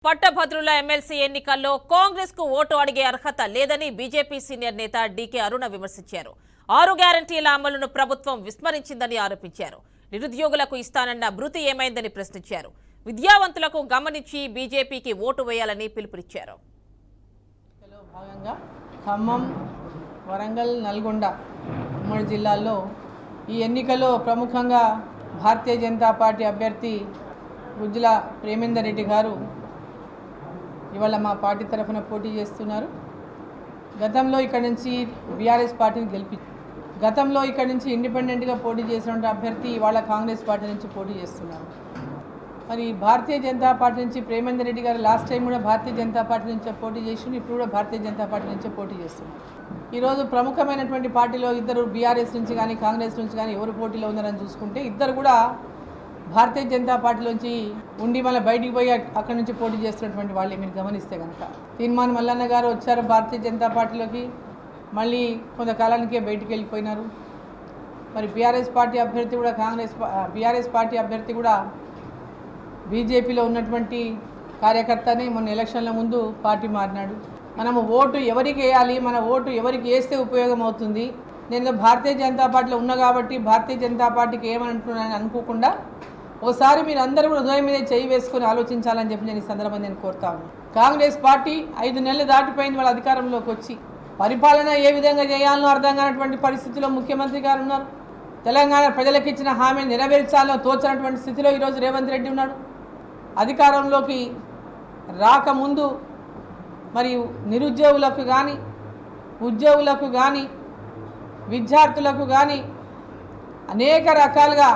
పట్టభద్రుల ఎమ్మెల్సీ ఎన్నికల్లో కాంగ్రెస్ కు ఓటు అడిగే అర్హత లేదని బీజేపీ సీనియర్ నేత డీకే అరుణ విమర్శించారు. 6 గ్యారంటీల అమలును ప్రభుత్వం విస్మరించిందని ఆరోపించారు. నిరుద్యోగులకు ఇస్తానన్న భృతి ఏమైందని ప్రశ్నించారు. విద్యావంతులకు గమనించి బీజేపీకి ఓటు వేయాలని పిలుపునిచ్చారు. ఖమ్మం, వరంగల్, నల్గొండ ఉమ్మడి జిల్లాల్లో ఈ ఎన్నికల్లో ప్రముఖంగా భారతీయ జనతా పార్టీ అభ్యర్థి గుజ్జల ప్రేమేందర్ రెడ్డి గారు ఇవాళ మా పార్టీ తరఫున పోటీ చేస్తున్నారు. గతంలో ఇక్కడ నుంచి బీఆర్ఎస్ పార్టీని గతంలో ఇక్కడ నుంచి ఇండిపెండెంట్గా పోటీ చేసినటువంటి అభ్యర్థి ఇవాళ కాంగ్రెస్ పార్టీ నుంచి పోటీ చేస్తున్నారు. మరి భారతీయ జనతా పార్టీ నుంచి ప్రేమేందర్ రెడ్డి గారు లాస్ట్ టైం కూడా భారతీయ జనతా పార్టీ నుంచే పోటీ చేసి ఇప్పుడు కూడా భారతీయ జనతా పార్టీ నుంచే పోటీ చేస్తున్నారు. ఈరోజు ప్రముఖమైనటువంటి పార్టీలో ఇద్దరు బీఆర్ఎస్ నుంచి కానీ కాంగ్రెస్ నుంచి కానీ ఎవరు పోటీలో ఉన్నారని చూసుకుంటే ఇద్దరు కూడా భారతీయ జనతా పార్టీలోంచి ఉండి మళ్ళీ బయటికి పోయి అక్కడి నుంచి పోటీ చేస్తున్నటువంటి వాళ్ళే మీరు గమనిస్తే కనుక. తీర్మాన్ మల్లన్న గారు వచ్చారు భారతీయ జనతా పార్టీలోకి, మళ్ళీ కొంతకాలానికే బయటికి వెళ్ళిపోయినారు. మరి బీఆర్ఎస్ పార్టీ అభ్యర్థి కూడా బీజేపీలో ఉన్నటువంటి కార్యకర్తనే మొన్న ఎలక్షన్ల ముందు పార్టీ మారినాడు. మనము ఓటు ఎవరికి వేయాలి, మన ఓటు ఎవరికి వేస్తే ఉపయోగం అవుతుంది, నేను భారతీయ జనతా పార్టీలో ఉన్నా కాబట్టి భారతీయ జనతా పార్టీకి ఏమంటున్నానని అనుకోకుండా ఒకసారి మీరు అందరూ కూడా హృదయం మీద చేయి వేసుకొని ఆలోచించాలని చెప్పి నేను ఈ సందర్భంగా నేను కోరుతా ఉన్నాను. కాంగ్రెస్ పార్టీ 5 నెలలు దాటిపోయింది వాళ్ళ అధికారంలోకి వచ్చి. పరిపాలన ఏ విధంగా చేయాలనో అర్థం కానటువంటి పరిస్థితిలో ముఖ్యమంత్రి గారు ఉన్నారు. తెలంగాణ ప్రజలకు ఇచ్చిన హామీని నెరవేర్చాలో తోచినటువంటి స్థితిలో ఈరోజు రేవంత్ రెడ్డి ఉన్నాడు. అధికారంలోకి రాకముందు మరియు నిరుద్యోగులకు కానీ ఉద్యోగులకు కానీ విద్యార్థులకు కానీ అనేక రకాలుగా